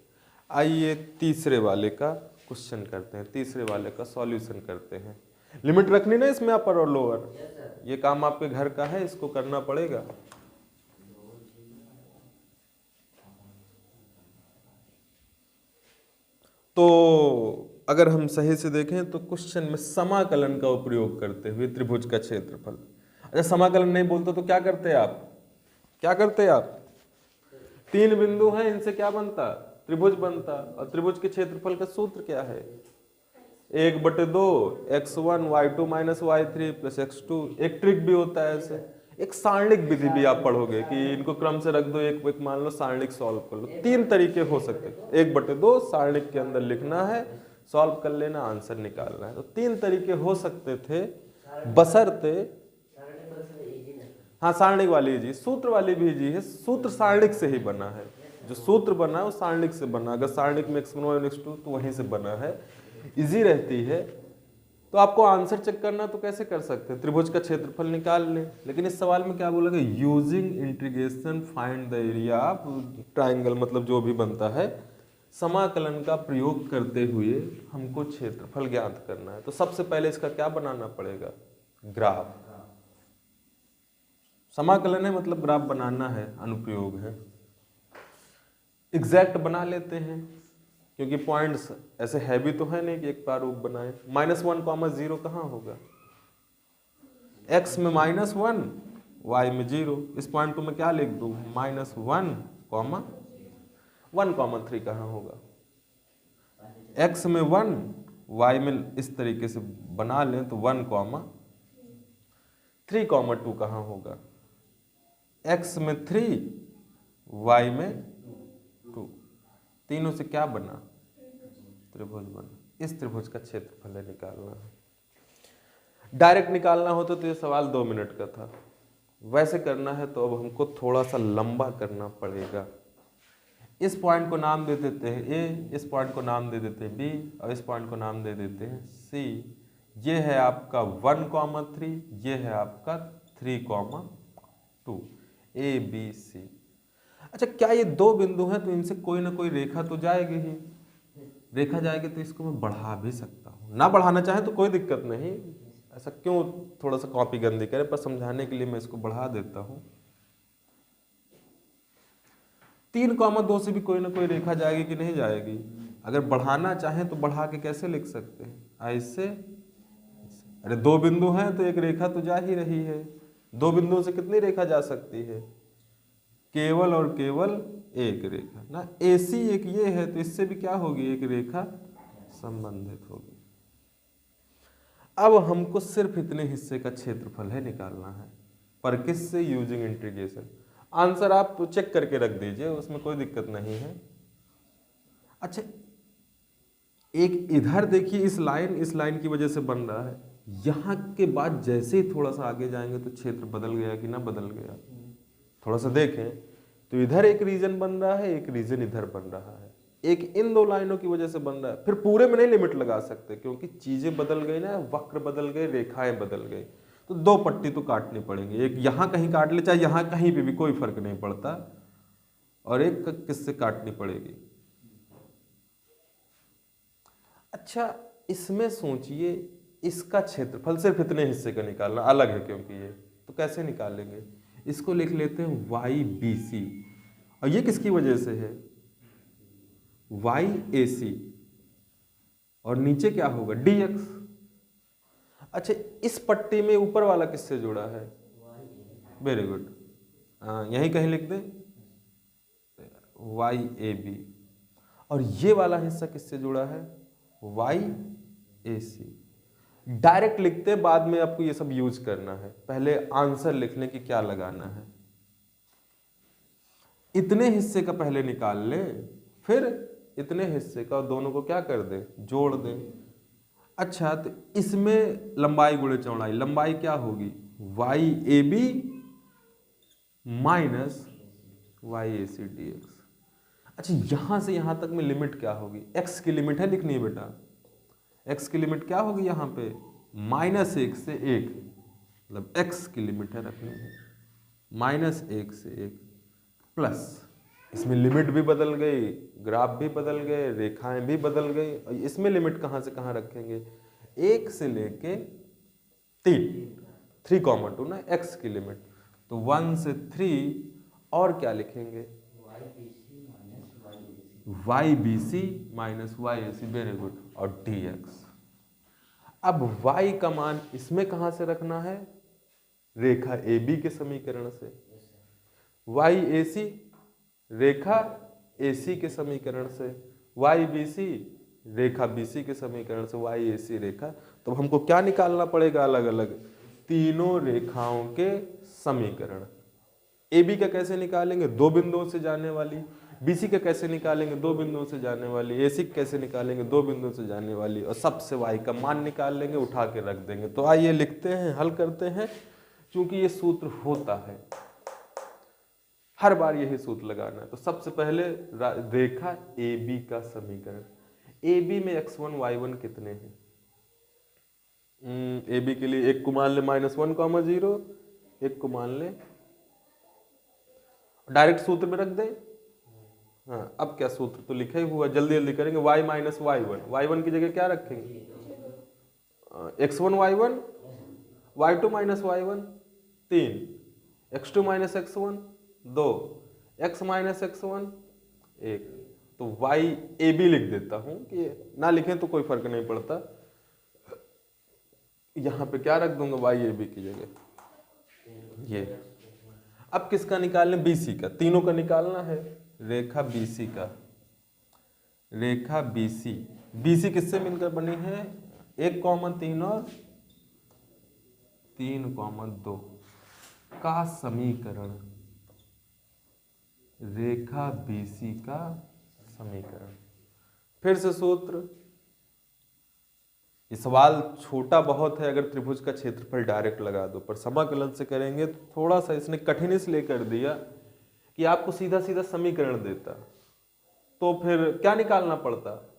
आइए तीसरे वाले का क्वेश्चन करते हैं, तीसरे वाले का सॉल्यूशन करते हैं। लिमिट रखनी ना इसमें अपर और लोअर, ये काम आपके घर का है, इसको करना पड़ेगा। तो अगर हम सही से देखें तो क्वेश्चन में समाकलन का उपयोग करते हुए त्रिभुज का क्षेत्रफल, अच्छा समाकलन नहीं बोलते तो क्या करते आप, क्या करते आप, तीन बिंदु हैं, इनसे क्या बनता, त्रिभुज बनता। और त्रिभुज के क्षेत्रफल का सूत्र क्या है, 1/2 x1 y2 minus y3 plus x2। एक ट्रिक भी होता है ऐसे, एक सारणिक विधि भी आप पढ़ोगे कि इनको क्रम से रख दो, एक एक मान लो सारणिक सॉल्व कर लो। तीन तरीके हो सकते हैं, 1/2 सारणिक के अंदर लिखना है, सॉल्व कर लेना, आंसर निकालना है। तो तीन तरीके हो सकते थे, बशर्ते, हाँ सारणिक वाली जी, सूत्र वाली भी जी है, सूत्र सारणिक से ही बना है, जो सूत्र बना है वो सारणिक से बना। अगर सारणिक में x1 x2 तो वहीं से बना है, इजी रहती है। तो आपको आंसर चेक करना तो कैसे कर सकते हैं, त्रिभुज का क्षेत्रफल निकाल लें। लेकिन इस सवाल में क्या बोला गया, using integration find the area of triangle, मतलब जो भी बनता है समाकलन का प्रयोग करते हुए हमको क्षेत्रफल ज्ञात करना है। तो सबसे पहले इसका क्या बनाना पड़ेगा, ग्राफ। समाकलन है मतलब ग्राफ बनाना है, अनुप्रयोग है। एग्जैक्ट बना लेते हैं, क्योंकि पॉइंट्स ऐसे हैवी तो है नहीं कि एक प्रारूप बनाए। -1, 0 कहाँ होगा, x में -1 y में 0। इस पॉइंट को मैं क्या लिख दूं, -1, 1, 3 कहाँ होगा, x में 1 y में इस तरीके से बना लें तो 1, 3, 2 कहाँ होगा, x में 3 y में 2। तीनों से क्या बना, त्रिभुज बना। इस त्रिभुज का क्षेत्रफल निकालना है। डायरेक्ट निकालना होता तो ये सवाल 2 मिनट का था, वैसे करना है तो अब हमको थोड़ा सा लंबा करना पड़ेगा। इस पॉइंट को नाम दे देते हैं ए, इस पॉइंट को नाम दे देते हैं बी, और इस पॉइंट को नाम दे देते हैं सी। ये है आपका 1, 3, ये है आपका 3, 2, ए बी सी। अच्छा, क्या ये दो बिंदु हैं तो इनसे कोई ना कोई रेखा तो जाएगी ही, रेखा जाएगी तो इसको मैं बढ़ा भी सकता हूँ, ना बढ़ाना चाहे तो कोई दिक्कत नहीं। ऐसा क्यों थोड़ा सा कॉपी गंदी करे, पर समझाने के लिए मैं इसको बढ़ा देता हूँ। 3, 2 से भी कोई ना कोई रेखा जाएगी कि नहीं जाएगी। अगर बढ़ाना चाहें तो बढ़ा के कैसे लिख सकते हैं, ऐसे। अरे दो बिंदु हैं तो एक रेखा तो जा ही रही है। दो बिंदुओं से कितनी रेखा जा सकती है, केवल और केवल एक रेखा ना। AC एक ये है तो इससे भी क्या होगी, एक रेखा संबंधित होगी। अब हमको सिर्फ इतने हिस्से का क्षेत्रफल है निकालना है, पर किससे, यूजिंग इंटीग्रेशन। आंसर आप चेक करके रख दीजिए, उसमें कोई दिक्कत नहीं है। अच्छा, एक इधर देखिए, इस लाइन की वजह से बन रहा है, यहां के बाद जैसे ही थोड़ा सा आगे जाएंगे तो क्षेत्र बदल गया कि ना बदल गया, थोड़ा सा देखें तो इधर एक रीजन बन रहा है, एक रीजन इधर बन रहा है, एक इन दो लाइनों की वजह से बन रहा है। फिर पूरे में नहीं लिमिट लगा सकते क्योंकि चीजें बदल गई ना, वक्र बदल गए, रेखाएं बदल गई, तो दो पट्टी तो काटनी पड़ेंगी। एक यहां कहीं काट ले, चाहे यहां कहीं पे भी कोई फर्क नहीं पड़ता, और एक किससे काटनी पड़ेगी। अच्छा, इसमें सोचिए, इसका क्षेत्रफल सिर्फ इतने हिस्से का निकालना अलग है, क्योंकि ये तो कैसे निकालेंगे, इसको लिख लेते हैं YBC, और ये किसकी वजह से है, YAC, और नीचे क्या होगा, DX। अच्छा, इस पट्टी में ऊपर वाला किससे जुड़ा है, वेरी गुड, यहीं कहीं लिख दें YAB, और ये वाला हिस्सा किससे जुड़ा है, YAC। डायरेक्ट लिखते, बाद में आपको ये सब यूज करना है, पहले आंसर लिखने की क्या लगाना है। इतने हिस्से का पहले निकाल ले, फिर इतने हिस्से का, और दोनों को क्या कर दे, जोड़ दे। अच्छा, तो इसमें लंबाई गुणे चौड़ाई, लंबाई क्या होगी, YAB माइनस YAC DX। अच्छा, यहां से यहां तक में लिमिट क्या होगी, x की लिमिट है लिखनी है बेटा, x की लिमिट क्या होगी यहाँ पे, -1 से 1, मतलब x की लिमिट है रखनी है, -1 से 1, प्लस इसमें लिमिट भी बदल गई, ग्राफ भी बदल गए, रेखाएं भी बदल गई, और इसमें लिमिट कहाँ से कहाँ रखेंगे, 1 से लेके 3, 3, 2 ना, x की लिमिट, तो 1 से 3, और क्या लिखेंगे, YBC minus YAC, very good, और DX। अब y का मान इसमें कहां से रखना है, रेखा AB के समीकरण से, YAC रेखा AC के समीकरण से, YBC रेखा BC के समीकरण से, YAC रेखा। तो हमको क्या निकालना पड़ेगा? अलग अलग तीनों रेखाओं के समीकरण। AB का कैसे निकालेंगे? दो बिंदुओं से जाने वाली। BC का कैसे निकालेंगे? दो बिंदुओं से जाने वाली। AC का कैसे निकालेंगे? दो बिंदुओं से जाने वाली। और सबसे Y का मान निकाल लेंगे, उठा के रख देंगे। तो आइए लिखते हैं, हल करते हैं। क्योंकि ये सूत्र होता है, हर बार यही सूत्र लगाना है। तो सबसे पहले रेखा AB का समीकरण। AB में x1 y1 कितने हैं? AB के लिए एक को मान ले -1, 0, एक को मान ले, डायरेक्ट सूत्र में रख दे। हाँ, अब क्या सूत्र तो लिखा ही हुआ, जल्दी जल्दी करेंगे। y - y1, y1 की जगह क्या रखेंगे? x1 y1, y2 - y1 3, x2 - x1 2, x - x1 1। तो YAB लिख देता हूं, कि ना लिखें तो कोई फर्क नहीं पड़ता। यहां पे क्या रख दूंगा? YAB की जगह ये। अब किसका निकालना? BC का। तीनों का निकालना है। रेखा BC का, रेखा BC किससे मिलकर बनी है? 1,3 और 3,2 का समीकरण। रेखा BC का समीकरण। फिर से सूत्र। ये सवाल छोटा बहुत है, अगर त्रिभुज का क्षेत्रफल डायरेक्ट लगा दो, पर समाकलन से करेंगे तो थोड़ा सा इसने कठिन इसलिए कर दिया कि आपको सीधा सीधा समीकरण देता, तो फिर क्या निकालना पड़ता?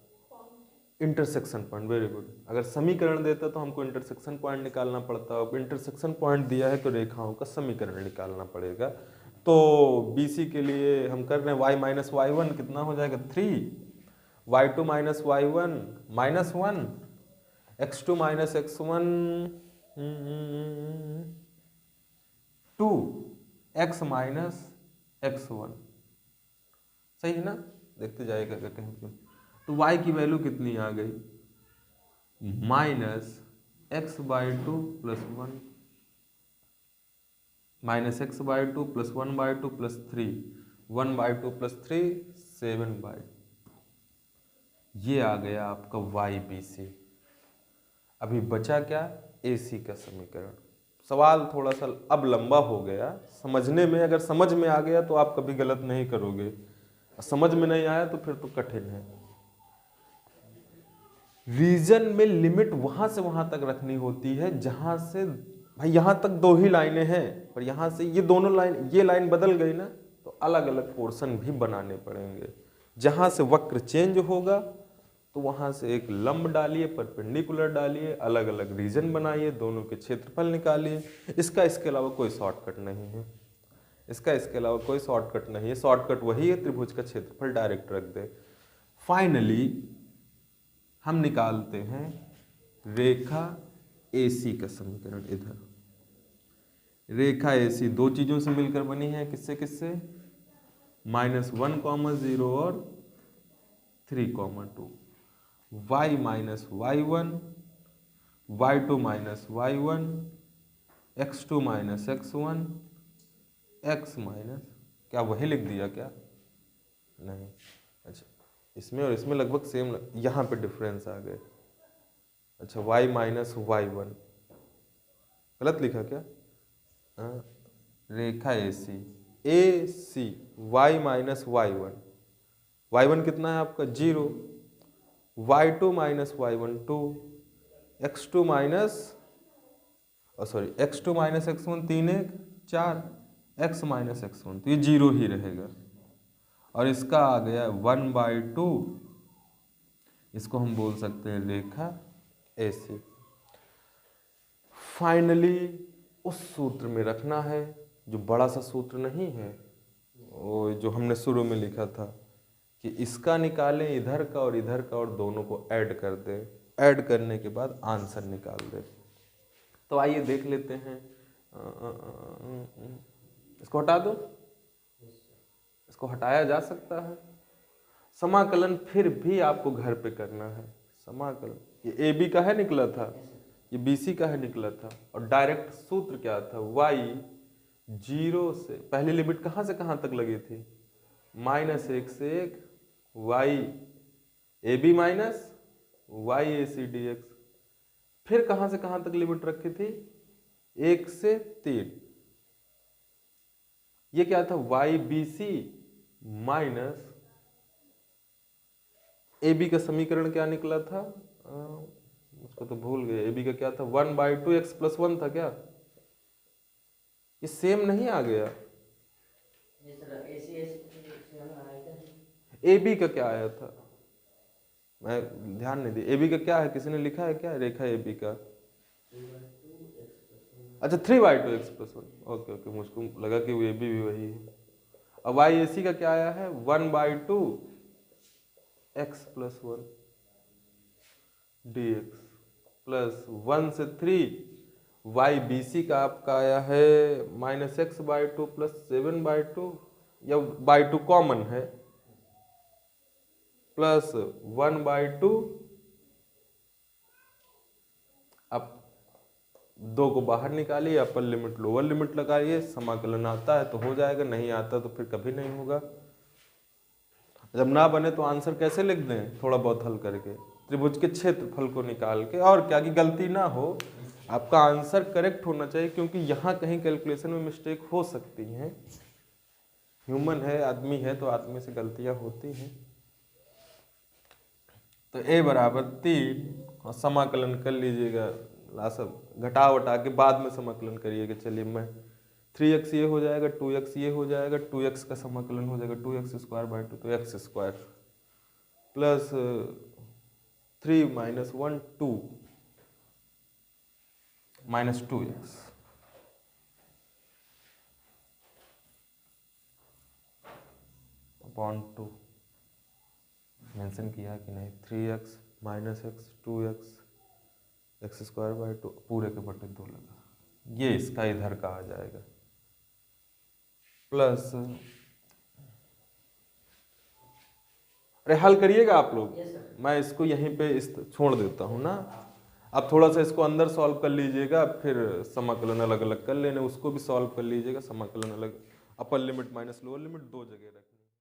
Intersection point. Very good. अगर समीकरण देता तो हमको इंटरसेक्शन पॉइंट निकालना पड़ता। अब इंटरसेक्शन पॉइंट दिया है तो रेखाओं का समीकरण निकालना पड़ेगा। तो BC के लिए हम कर रहे हैं y - y1 कितना हो जाएगा? 3, y2 - y1 -1, x2 - x1 2, x - x1। सही है ना? देखते जाएगा कहीं क्यों। तो y की वैल्यू कितनी आ गई? -x/2 + 1, -x/2 + 1/2 + 3, 1/2 + 3 7/2। ये आ गया आपका YBC। अभी बचा क्या? AC का समीकरण। सवाल थोड़ा सा अब लंबा हो गया समझने में। अगर समझ में आ गया तो आप कभी गलत नहीं करोगे, समझ में नहीं आया तो फिर तो कठिन है। रीजन में लिमिट वहां से वहां तक रखनी होती है जहां से, भाई यहां तक दो ही लाइनें हैं, पर यहां से ये दोनों लाइन, ये लाइन बदल गई ना, तो अलग अलग पोर्शन भी बनाने पड़ेंगे। जहां से वक्र चेंज होगा तो वहां से एक लंब डालिए, परपेंडिकुलर डालिए, अलग अलग रीजन बनाइए, दोनों के क्षेत्रफल निकालिए। इसके अलावा कोई शॉर्टकट नहीं है। इसके अलावा कोई शॉर्टकट नहीं है। शॉर्टकट वही है, त्रिभुज का क्षेत्रफल डायरेक्ट रख दे। फाइनली हम निकालते हैं रेखा AC का समीकरण। इधर रेखा AC दो चीजों से मिलकर बनी है। किससे किससे? -1, 0 और 3,2। y - y1, y2 - y1, x2 - x1, x क्या वही लिख दिया क्या? नहीं। अच्छा, इसमें और इसमें लगभग सेम, यहाँ पे डिफरेंस आ गए। अच्छा, y - y1 गलत लिखा क्या? रेखा AC y - y1, y1 कितना है आपका? 0, y2 - y1 2, x2 - x1 3, 1 4, x - x1, तो ये 0 ही रहेगा। और इसका आ गया 1/2, इसको हम बोल सकते हैं रेखा AC। फाइनली उस सूत्र में रखना है जो बड़ा सा सूत्र नहीं है, वो जो हमने शुरू में लिखा था कि इसका निकालें इधर का और इधर का और दोनों को ऐड कर दें। ऐड करने के बाद आंसर निकाल दें। तो आइए देख लेते हैं। इसको हटा दो, इसको हटाया जा सकता है। समाकलन फिर भी आपको घर पे करना है। समाकलन ये AB का है निकला था, ये BC का है निकला था, और डायरेक्ट सूत्र क्या था? y 0 से, पहली लिमिट कहाँ से कहाँ तक लगी थी? माइनस 1 से 1 y a b minus y a c d x. फिर कहाँ से कहाँ तक लिमिट रखी थी? 1 से 3। ये क्या था? Y b c minus a b का समीकरण क्या निकला था? उसको तो भूल गए। ए बी का क्या था? 1/2 एक्स प्लस 1 था क्या? ये सेम नहीं आ गया? ए बी का क्या आया था? मैं ध्यान नहीं दी। ए बी का क्या है? किसी ने लिखा है क्या रेखा ए बी का? अच्छा 3/2 एक्स प्लस 1। ओके ओके, मुझको लगा कि वो ए बी भी वही है। अब वाई ए सी का क्या आया है? 1/2 x plus 1 D x plus 1 से 3 वाई बी सी का आपका आया है -x/2 प्लस 7/2 या /2 कॉमन है प्लस 1/2। अब 2 को बाहर निकालिए, अपर लिमिट लोअर लिमिट लगाइए, समाकलन आता है तो हो जाएगा, नहीं आता तो फिर कभी नहीं होगा। जब ना बने तो आंसर कैसे लिख दें? थोड़ा बहुत हल करके त्रिभुज के क्षेत्रफल को निकाल के, और क्या कि गलती ना हो, आपका आंसर करेक्ट होना चाहिए, क्योंकि यहाँ कहीं कैलकुलेशन में मिस्टेक हो सकती है। ह्यूमन है, आदमी है, तो आदमी से गलतियां होती हैं। तो a बराबर 3 और समाकलन कर लीजिएगा, सब घटा वटा के बाद में समाकलन करिएगा। चलिए मैं 3x ये हो जाएगा, 2x ये हो जाएगा, 2x का समाकलन हो जाएगा 2x² 2 तो x² plus 3 - 1 2 -2x upon 2। Mention किया कि नहीं? 3x -x 2x x² 2 पूरे के बटे 2 लगा। ये इसका इधर का आ जाएगा प्लस, अरे हल करिएगा आप लोग। मैं इसको यहीं पे छोड़ देता हूँ ना। अब थोड़ा सा इसको अंदर सॉल्व कर लीजिएगा, फिर समाकलन अलग अलग कर लेने, उसको भी सॉल्व कर लीजिएगा। समाकलन अलग, अपर लिमिट माइनस लोअर लिमिट 2 जगह रखना।